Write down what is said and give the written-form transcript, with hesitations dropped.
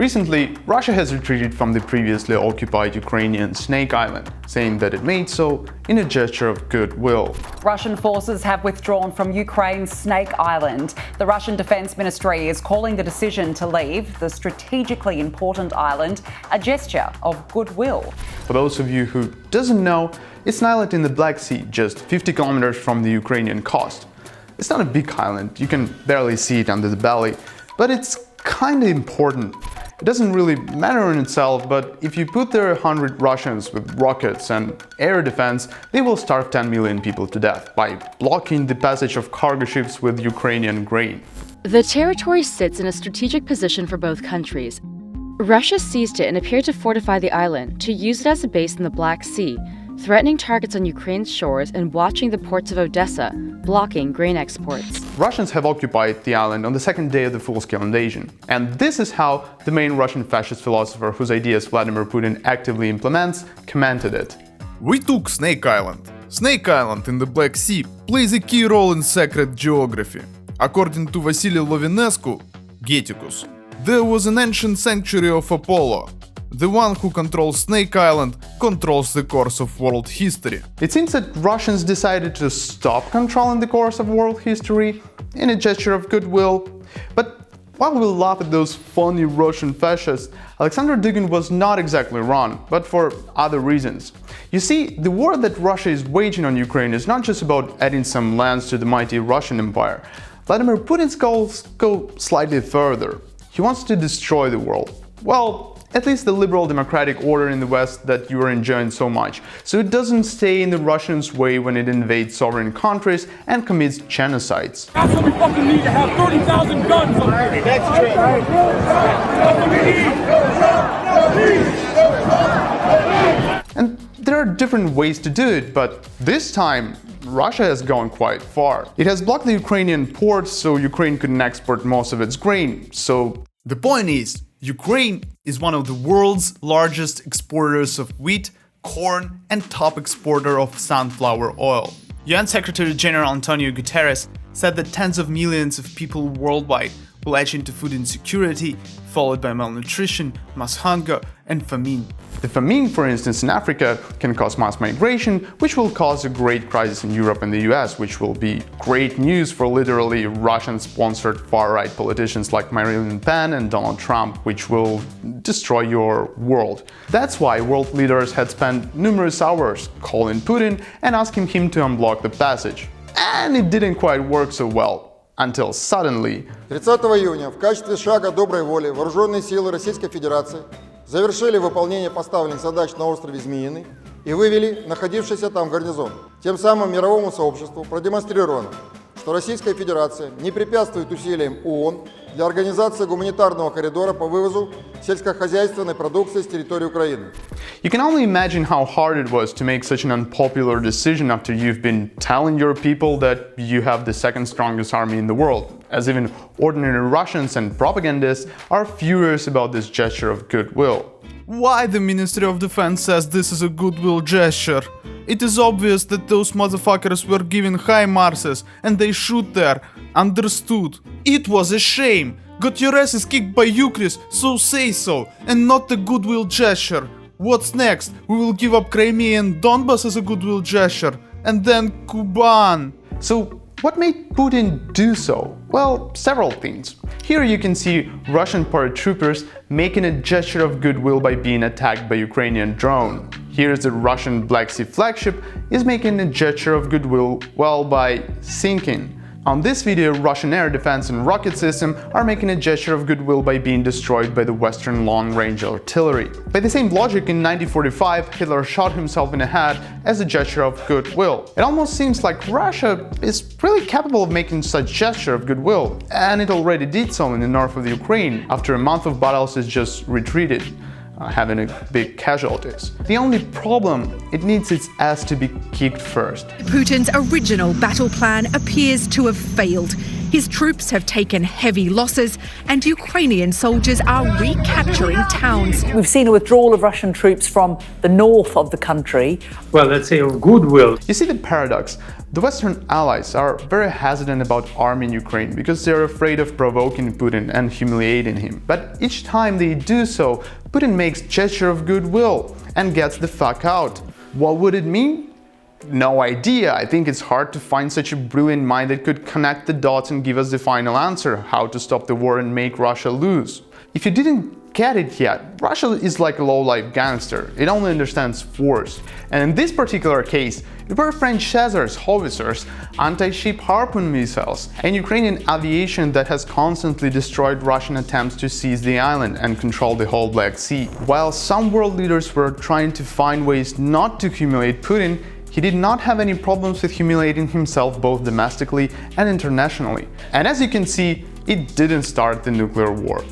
Recently, Russia has retreated from the previously occupied Ukrainian Snake Island, saying that it made so in a gesture of goodwill. Russian forces have withdrawn from Ukraine's Snake Island. The Russian Defense Ministry is calling the decision to leave the strategically important island a gesture of goodwill. For those of you who doesn't know, it's an island in the Black Sea, just 50 kilometers from the Ukrainian coast. It's not a big island, you can barely see it under the belly, but it's kinda important. It doesn't really matter in itself, but if you put there 100 Russians with rockets and air defense, they will starve 10 million people to death by blocking the passage of cargo ships with Ukrainian grain. The territory sits in a strategic position for both countries. Russia seized it and appeared to fortify the island, to use it as a base in the Black Sea, threatening targets on Ukraine's shores and watching the ports of Odessa, blocking grain exports. Russians have occupied the island on the second day of the full-scale invasion. And this is how the main Russian fascist philosopher, whose ideas Vladimir Putin actively implements, commented it. We took Snake Island. Snake Island in the Black Sea plays a key role in sacred geography. According to Vasily Lovinescu, Geticus, there was an ancient sanctuary of Apollo. The one who controls Snake Island controls the course of world history. It seems that Russians decided to stop controlling the course of world history in a gesture of goodwill. But while we laugh at those funny Russian fascists, Alexander Dugin was not exactly wrong, but for other reasons. You see, the war that Russia is waging on Ukraine is not just about adding some lands to the mighty Russian Empire. Vladimir Putin's goals go slightly further. He wants to destroy the world. Well, at least the liberal democratic order in the West that you are enjoying so much, so it doesn't stay in the Russians' way when it invades sovereign countries and commits genocides. That's what we fucking need, to have 30,000 guns on here. That's true. That's what we need. And there are different ways to do it, but this time Russia has gone quite far. It has blocked the Ukrainian ports so Ukraine couldn't export most of its grain, so The point is, Ukraine is one of the world's largest exporters of wheat, corn, and top exporter of sunflower oil. UN Secretary General Antonio Guterres said that tens of millions of people worldwide will edge into food insecurity, followed by malnutrition, mass hunger, and famine. The famine, for instance, in Africa can cause mass migration, which will cause a great crisis in Europe and the US, which will be great news for literally Russian-sponsored far-right politicians like Marine Le Pen and Donald Trump, which will destroy your world. That's why world leaders had spent numerous hours calling Putin and asking him to unblock the passage. And it didn't quite work so well, until suddenly 30 июня в качестве шага доброй воли вооруженные силы Российской Федерации завершили выполнение поставленных задач на острове Змеиный и вывели находившийся там гарнизон. Тем самым мировому сообществу продемонстрировано, что Российская Федерация не препятствует усилиям ООН для организации гуманитарного коридора по вывозу сельскохозяйственной продукции с территории Украины. You can only imagine how hard it was to make such an unpopular decision after you've been telling your people that you have the second strongest army in the world, as even ordinary Russians and propagandists are furious about this gesture of goodwill. Why the Ministry of Defense says this is a goodwill gesture? It is obvious that those motherfuckers were given high marses and they shoot there. Understood. It was a shame. Got your asses kicked by Ukraine, so say so, and not a goodwill gesture. What's next? We will give up Crimea and Donbas as a goodwill gesture, and then Kuban. So what made Putin do so? Well, several things. Here you can see Russian paratroopers making a gesture of goodwill by being attacked by Ukrainian drone. Here's the Russian Black Sea flagship is making a gesture of goodwill, well, by sinking. On this video, Russian air defense and rocket system are making a gesture of goodwill by being destroyed by the Western long-range artillery. By the same logic, in 1945, Hitler shot himself in the head as a gesture of goodwill. It almost seems like Russia is really capable of making such gesture of goodwill, and it already did so in the north of the Ukraine. After a month of battles, it just retreated, having a big casualties. The only problem, it needs its ass to be kicked first. Putin's original battle plan appears to have failed. His troops have taken heavy losses and Ukrainian soldiers are recapturing towns. We've seen a withdrawal of Russian troops from the north of the country. Well, let's say of goodwill. You see the paradox. The Western allies are very hesitant about arming Ukraine because they're afraid of provoking Putin and humiliating him. But each time they do so, Putin makes gesture of goodwill and gets the fuck out. What would it mean? No idea. I think it's hard to find such a brilliant mind that could connect the dots and give us the final answer, how to stop the war and make Russia lose. If you didn't get it yet, Russia is like a low-life gangster. It only understands force. And in this particular case, it were French Césars, howitzers, anti-ship Harpoon missiles, and Ukrainian aviation that has constantly destroyed Russian attempts to seize the island and control the whole Black Sea. While some world leaders were trying to find ways not to humiliate Putin, he did not have any problems with humiliating himself both domestically and internationally. And as you can see, it didn't start the nuclear war.